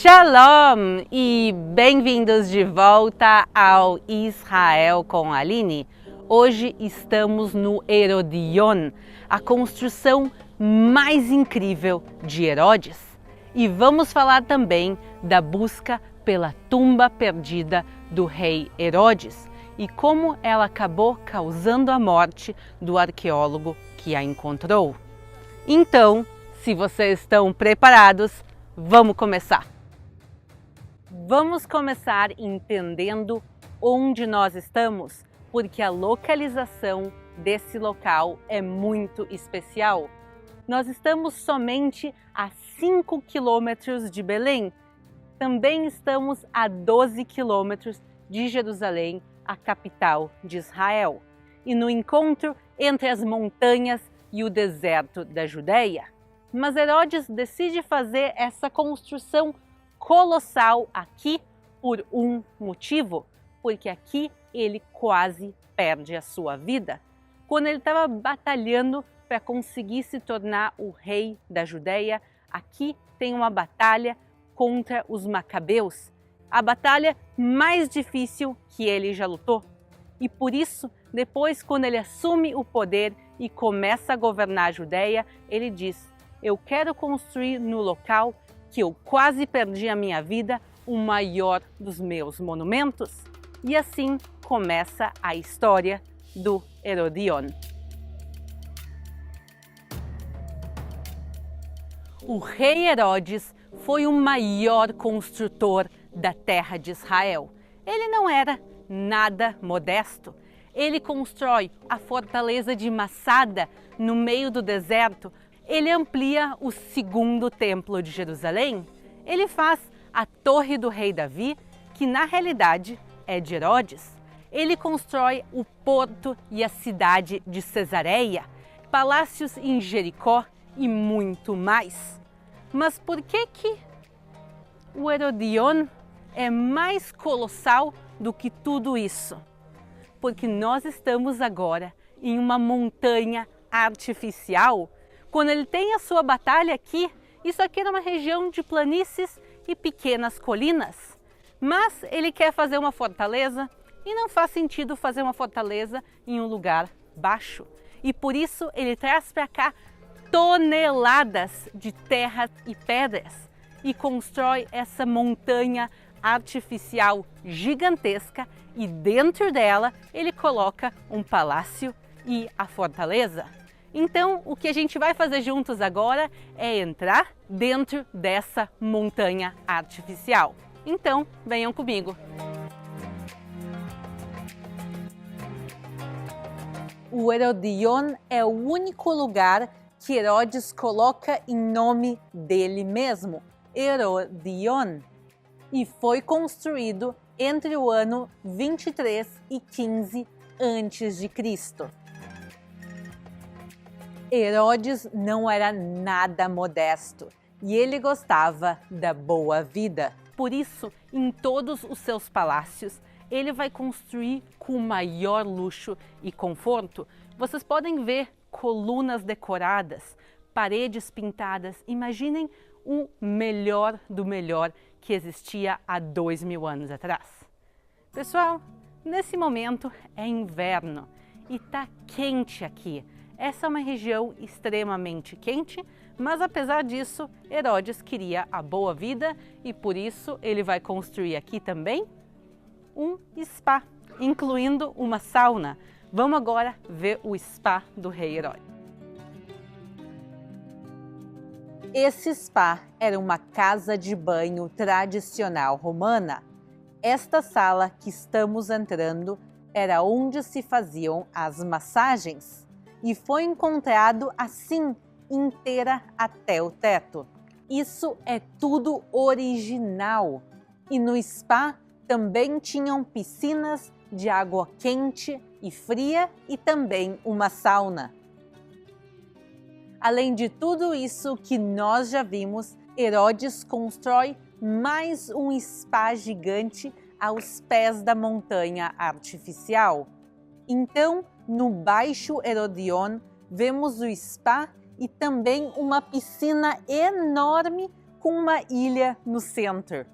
Shalom e bem-vindos de volta ao Israel com a Aline. Hoje estamos no Herodion, a construção mais incrível de Herodes. E vamos falar também da busca pela tumba perdida do rei Herodes e como ela acabou causando a morte do arqueólogo que a encontrou. Então, se vocês estão preparados, vamos começar! Vamos começar entendendo onde nós estamos, porque a localização desse local é muito especial. Nós estamos somente a 5 quilômetros de Belém. Também estamos a 12 quilômetros de Jerusalém, a capital de Israel. E no encontro entre as montanhas e o deserto da Judéia. Mas Herodes decide fazer essa construção colossal aqui por um motivo, porque aqui ele quase perde a sua vida. Quando ele estava batalhando para conseguir se tornar o rei da Judéia, aqui tem uma batalha contra os macabeus, a batalha mais difícil que ele já lutou. E por isso, depois, quando ele assume o poder e começa a governar a Judéia, ele diz: eu quero construir no local que eu quase perdi a minha vida, o maior dos meus monumentos. E assim começa a história do Herodion. O rei Herodes foi o maior construtor da terra de Israel. Ele não era nada modesto. Ele constrói a fortaleza de Massada no meio do deserto. Ele amplia o segundo templo de Jerusalém. Ele faz a torre do rei Davi, que na realidade é de Herodes. Ele constrói o porto e a cidade de Cesareia, palácios em Jericó e muito mais. Mas por que o Herodion é mais colossal do que tudo isso? Porque nós estamos agora em uma montanha artificial. Quando ele tem a sua batalha aqui, isso aqui era uma região de planícies e pequenas colinas. Mas ele quer fazer uma fortaleza e não faz sentido fazer uma fortaleza em um lugar baixo. E por isso ele traz para cá toneladas de terras e pedras e constrói essa montanha artificial gigantesca e dentro dela ele coloca um palácio e a fortaleza. Então, o que a gente vai fazer juntos agora é entrar dentro dessa montanha artificial. Então, venham comigo! O Herodion é o único lugar que Herodes coloca em nome dele mesmo, Herodion, e foi construído entre o ano 23 e 15 a.C. Herodes não era nada modesto e ele gostava da boa vida. Por isso, em todos os seus palácios, ele vai construir com maior luxo e conforto. Vocês podem ver colunas decoradas, paredes pintadas. Imaginem o melhor do melhor que existia há 2000 anos atrás. Pessoal, nesse momento é inverno e tá quente aqui. Essa é uma região extremamente quente, mas apesar disso, Herodes queria a boa vida e por isso ele vai construir aqui também um spa, incluindo uma sauna. Vamos agora ver o spa do rei Herodes. Esse spa era uma casa de banho tradicional romana. Esta sala que estamos entrando era onde se faziam as massagens. E foi encontrado assim, inteira até o teto. Isso é tudo original. E no spa também tinham piscinas de água quente e fria e também uma sauna. Além de tudo isso que nós já vimos, Herodes constrói mais um spa gigante aos pés da montanha artificial. Então, no Baixo Herodion, vemos o spa e também uma piscina enorme com uma ilha no centro.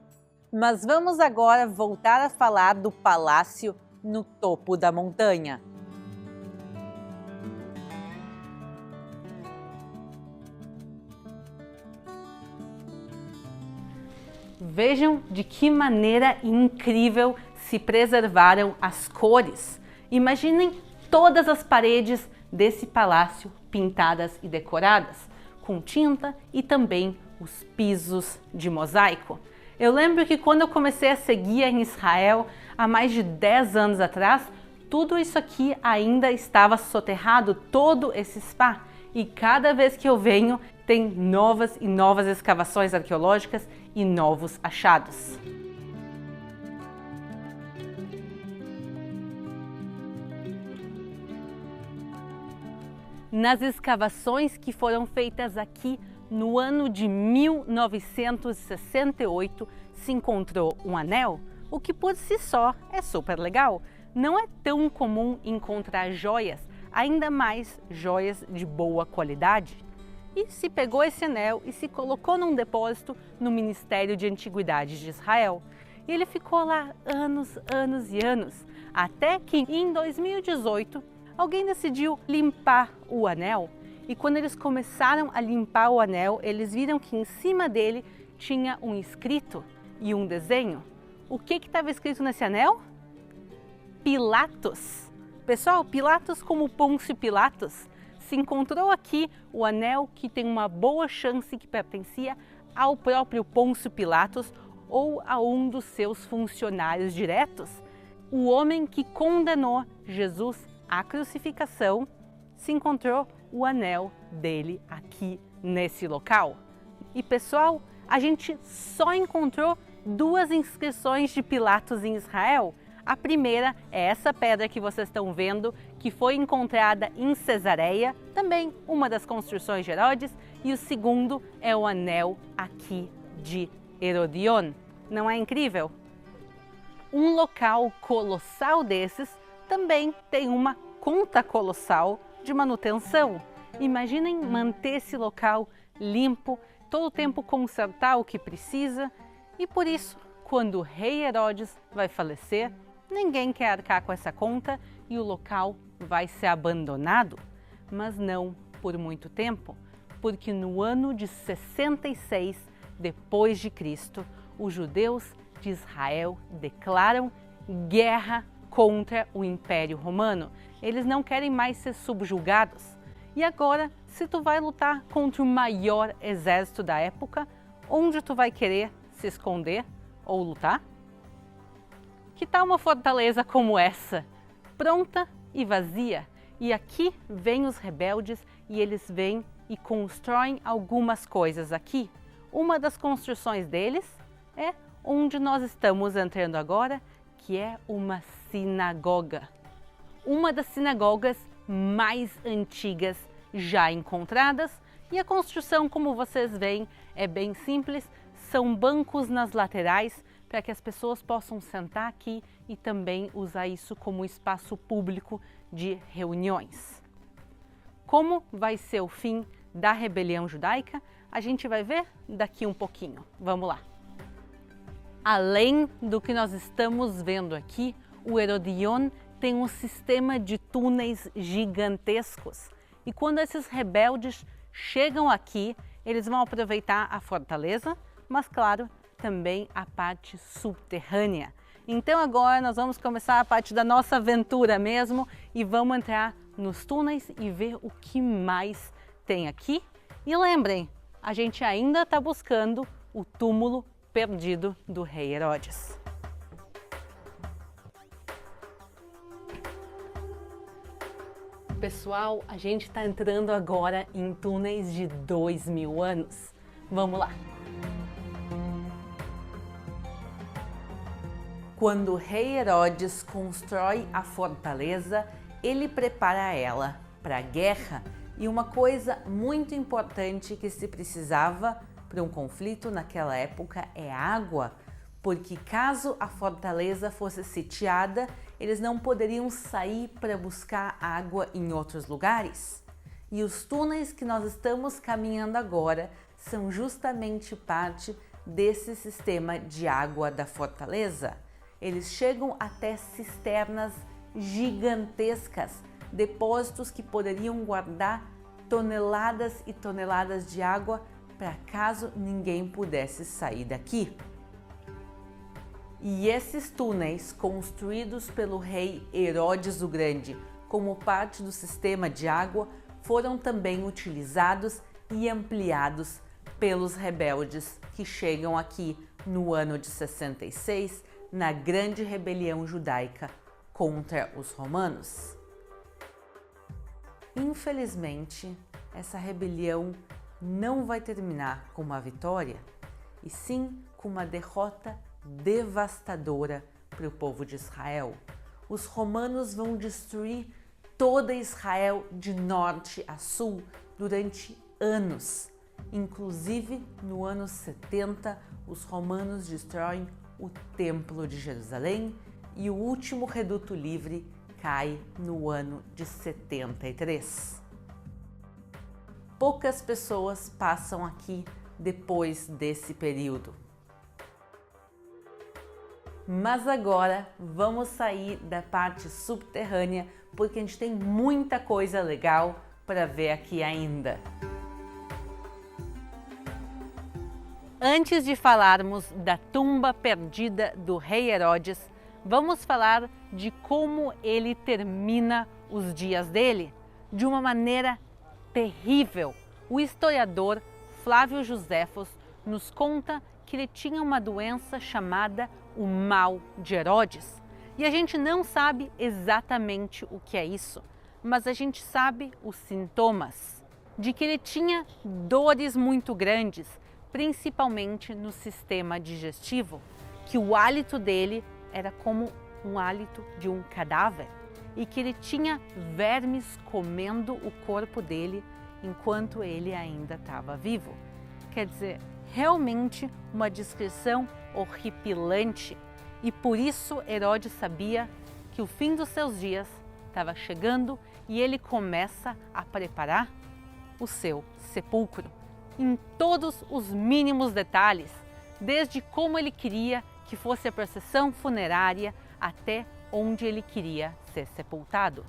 Mas vamos agora voltar a falar do palácio no topo da montanha. Vejam de que maneira incrível se preservaram as cores. Imaginem todas as paredes desse palácio pintadas e decoradas, com tinta e também os pisos de mosaico. Eu lembro que quando eu comecei a seguir em Israel, há mais de 10 anos atrás, tudo isso aqui ainda estava soterrado, todo esse spa. E cada vez que eu venho, tem novas e novas escavações arqueológicas e novos achados. Nas escavações que foram feitas aqui no ano de 1968, se encontrou um anel, o que por si só é super legal. Não é tão comum encontrar joias, ainda mais joias de boa qualidade. E se pegou esse anel e se colocou num depósito no Ministério de Antiguidades de Israel. E ele ficou lá anos e anos, até que em 2018 alguém decidiu limpar o anel. E quando eles começaram a limpar o anel, eles viram que em cima dele tinha um escrito e um desenho. O que estava escrito nesse anel? Pilatos. Pessoal, Pilatos como Pôncio Pilatos. Se encontrou aqui o anel que tem uma boa chance que pertencia ao próprio Pôncio Pilatos ou a um dos seus funcionários diretos. O homem que condenou Jesus à crucificação, se encontrou o anel dele aqui nesse local. E pessoal, a gente só encontrou 2 inscrições de Pilatos em Israel. A primeira é essa pedra que vocês estão vendo, que foi encontrada em Cesareia, também uma das construções de Herodes, e o segundo é o anel aqui de Herodion. Não é incrível? Um local colossal desses também tem uma conta colossal de manutenção. Imaginem manter esse local limpo, todo o tempo consertar o que precisa, e por isso, quando o rei Herodes vai falecer, ninguém quer arcar com essa conta e o local vai ser abandonado. Mas não por muito tempo, porque no ano de 66 depois de Cristo, os judeus de Israel declaram guerra contra o Império Romano. Eles não querem mais ser subjugados. E agora, se tu vai lutar contra o maior exército da época, onde tu vai querer se esconder ou lutar? Que tal uma fortaleza como essa, pronta e vazia? E aqui vêm os rebeldes e eles vêm e constroem algumas coisas aqui. Uma das construções deles é onde nós estamos entrando agora, que é uma sinagoga. Uma das sinagogas mais antigas já encontradas, e a construção, como vocês veem, é bem simples. São bancos nas laterais para que as pessoas possam sentar aqui e também usar isso como espaço público de reuniões. Como vai ser o fim da rebelião judaica? A gente vai ver daqui um pouquinho. Vamos lá! Além do que nós estamos vendo aqui, o Herodion tem um sistema de túneis gigantescos. E quando esses rebeldes chegam aqui, eles vão aproveitar a fortaleza, mas claro, também a parte subterrânea. Então agora nós vamos começar a parte da nossa aventura mesmo e vamos entrar nos túneis e ver o que mais tem aqui. E lembrem, a gente ainda está buscando o túmulo perdido do rei Herodes. Pessoal, a gente está entrando agora em túneis de 2000 anos. Vamos lá! Quando o rei Herodes constrói a fortaleza, ele prepara ela para a guerra. E uma coisa muito importante que se precisava para um conflito naquela época é água, porque caso a fortaleza fosse sitiada, eles não poderiam sair para buscar água em outros lugares. E os túneis que nós estamos caminhando agora são justamente parte desse sistema de água da fortaleza. Eles chegam até cisternas gigantescas, depósitos que poderiam guardar toneladas e toneladas de água para caso ninguém pudesse sair daqui. E esses túneis, construídos pelo rei Herodes o Grande como parte do sistema de água, foram também utilizados e ampliados pelos rebeldes que chegam aqui no ano de 66, na grande rebelião judaica contra os romanos. Infelizmente, essa rebelião não vai terminar com uma vitória, e sim com uma derrota devastadora para o povo de Israel. Os romanos vão destruir toda Israel de norte a sul durante anos. Inclusive, no ano 70, os romanos destroem o Templo de Jerusalém e o último reduto livre cai no ano de 73. Poucas pessoas passam aqui depois desse período. Mas agora vamos sair da parte subterrânea porque a gente tem muita coisa legal para ver aqui ainda. Antes de falarmos da tumba perdida do rei Herodes, vamos falar de como ele termina os dias dele de uma maneira terrível. O historiador Flávio Joséfos nos conta que ele tinha uma doença chamada o mal de Herodes. E a gente não sabe exatamente o que é isso, mas a gente sabe os sintomas de que ele tinha dores muito grandes, principalmente no sistema digestivo, que o hálito dele era como um hálito de um cadáver e que ele tinha vermes comendo o corpo dele enquanto ele ainda estava vivo. Quer dizer, realmente uma descrição horripilante, e por isso Herodes sabia que o fim dos seus dias estava chegando e ele começa a preparar o seu sepulcro em todos os mínimos detalhes, desde como ele queria que fosse a procissão funerária até onde ele queria ser sepultado.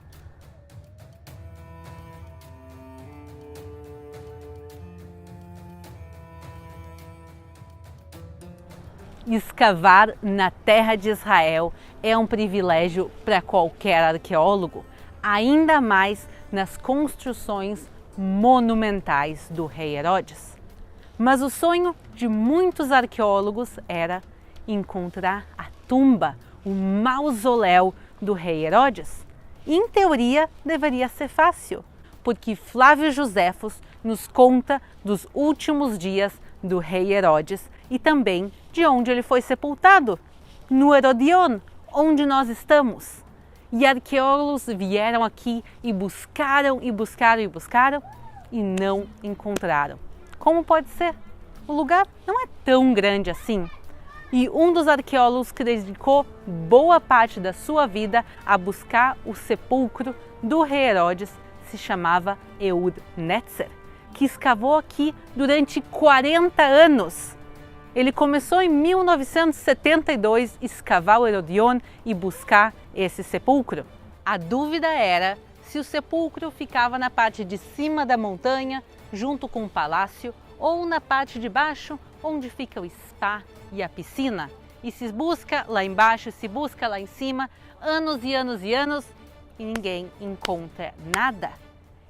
Escavar na terra de Israel é um privilégio para qualquer arqueólogo, ainda mais nas construções monumentais do rei Herodes. Mas o sonho de muitos arqueólogos era encontrar a tumba, o mausoléu do rei Herodes. E, em teoria, deveria ser fácil, porque Flávio Joséfos nos conta dos últimos dias do rei Herodes e também de onde ele foi sepultado, no Herodion, onde nós estamos. E arqueólogos vieram aqui e buscaram e buscaram e buscaram e não encontraram. Como pode ser? O lugar não é tão grande assim. E um dos arqueólogos que dedicou boa parte da sua vida a buscar o sepulcro do rei Herodes se chamava Ehud Netzer, que escavou aqui durante 40 anos. Ele começou em 1972 a escavar o Herodion e buscar esse sepulcro. A dúvida era se o sepulcro ficava na parte de cima da montanha, junto com o palácio, ou na parte de baixo, onde fica o spa e a piscina. E se busca lá embaixo, se busca lá em cima, anos e anos e anos, e ninguém encontra nada.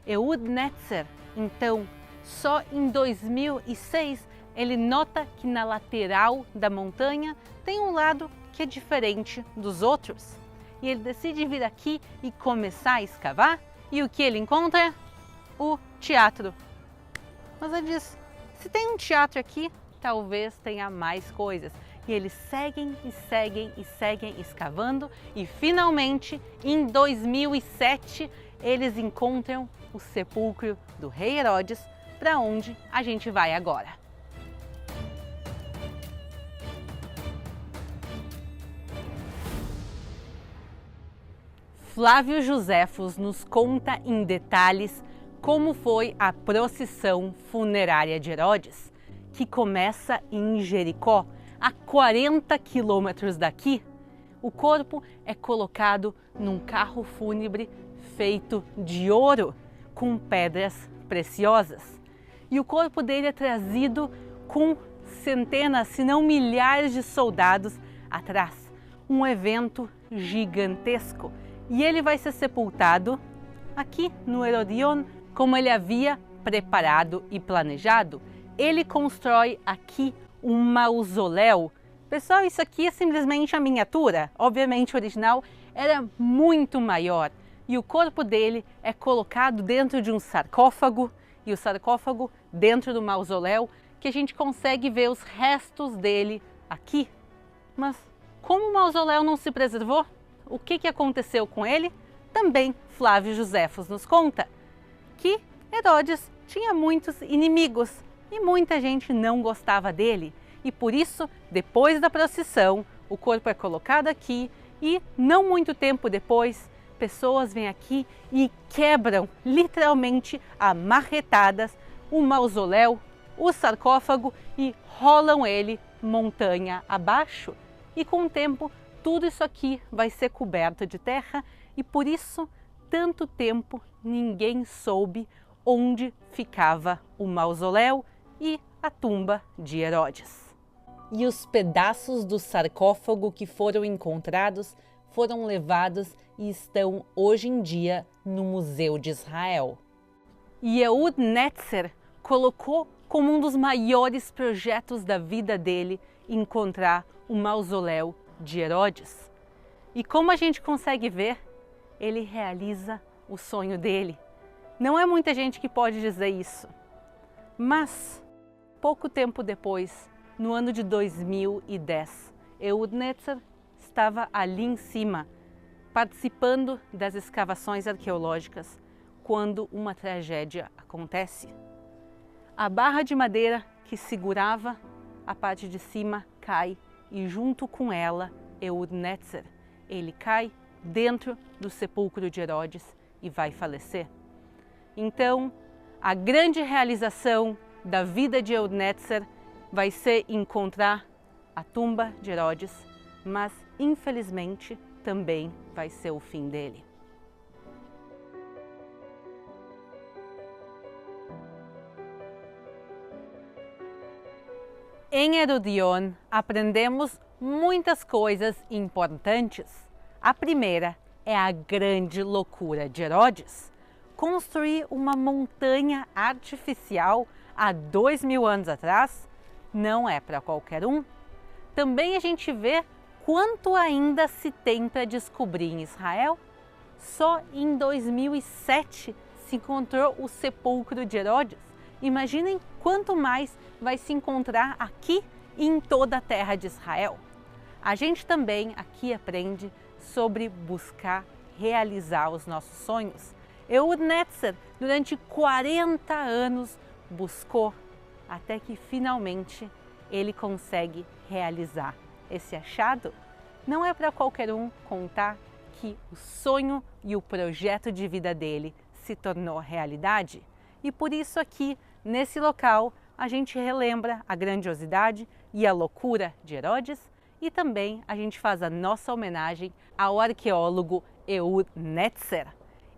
Ehud Netzer, então, só em 2006, ele nota que na lateral da montanha tem um lado que é diferente dos outros. E ele decide vir aqui e começar a escavar. E o que ele encontra? O teatro. Mas ele diz, se tem um teatro aqui, talvez tenha mais coisas. E eles seguem e seguem e seguem escavando. E finalmente, em 2007, eles encontram o sepulcro do rei Herodes, para onde a gente vai agora. Flávio Joséfos nos conta em detalhes como foi a procissão funerária de Herodes, que começa em Jericó, a 40 quilômetros daqui. O corpo é colocado num carro fúnebre feito de ouro, com pedras preciosas. E o corpo dele é trazido com centenas, se não milhares de soldados atrás. Um evento gigantesco. E ele vai ser sepultado aqui no Herodion, como ele havia preparado e planejado. Ele constrói aqui um mausoléu. Pessoal, isso aqui é simplesmente a miniatura. Obviamente o original era muito maior. E o corpo dele é colocado dentro de um sarcófago, e o sarcófago dentro do mausoléu, que a gente consegue ver os restos dele aqui. Mas como o mausoléu não se preservou? O que aconteceu com ele? Também Flávio Joséfos nos conta que Herodes tinha muitos inimigos e muita gente não gostava dele. E por isso, depois da procissão, o corpo é colocado aqui e não muito tempo depois, pessoas vêm aqui e quebram literalmente a marretadas o mausoléu, o sarcófago e rolam ele montanha abaixo. E com o tempo, tudo isso aqui vai ser coberto de terra e por isso, tanto tempo, ninguém soube onde ficava o mausoléu e a tumba de Herodes. E os pedaços do sarcófago que foram encontrados foram levados e estão hoje em dia no Museu de Israel. E Ehud Netzer colocou como um dos maiores projetos da vida dele encontrar o mausoléu de Herodes. E como a gente consegue ver, ele realiza o sonho dele. Não é muita gente que pode dizer isso. Mas, pouco tempo depois, no ano de 2010, Ehud Netzer estava ali em cima, participando das escavações arqueológicas, quando uma tragédia acontece. A barra de madeira que segurava a parte de cima cai e junto com ela, Ehud Netzer, ele cai dentro do sepulcro de Herodes e vai falecer. Então, a grande realização da vida de Ehud Netzer vai ser encontrar a tumba de Herodes, mas infelizmente também vai ser o fim dele. Em Herodion aprendemos muitas coisas importantes. A primeira é a grande loucura de Herodes. Construir uma montanha artificial há 2000 anos atrás não é para qualquer um. Também a gente vê quanto ainda se tem para descobrir em Israel. Só em 2007 se encontrou o sepulcro de Herodes. Imaginem quanto mais vai se encontrar aqui e em toda a terra de Israel. A gente também aqui aprende sobre buscar realizar os nossos sonhos. Ehud Netzer, durante 40 anos, buscou até que finalmente ele consegue realizar. Esse achado não é para qualquer um contar que o sonho e o projeto de vida dele se tornou realidade. E por isso aqui, nesse local, a gente relembra a grandiosidade e a loucura de Herodes e também a gente faz a nossa homenagem ao arqueólogo Ehud Netzer.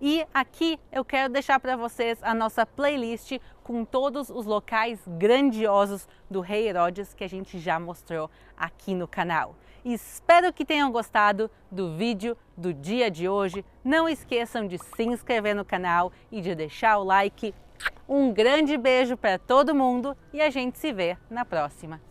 E aqui eu quero deixar para vocês a nossa playlist com todos os locais grandiosos do rei Herodes que a gente já mostrou aqui no canal. E espero que tenham gostado do vídeo do dia de hoje. Não esqueçam de se inscrever no canal e de deixar o like. Um grande beijo para todo mundo e a gente se vê na próxima.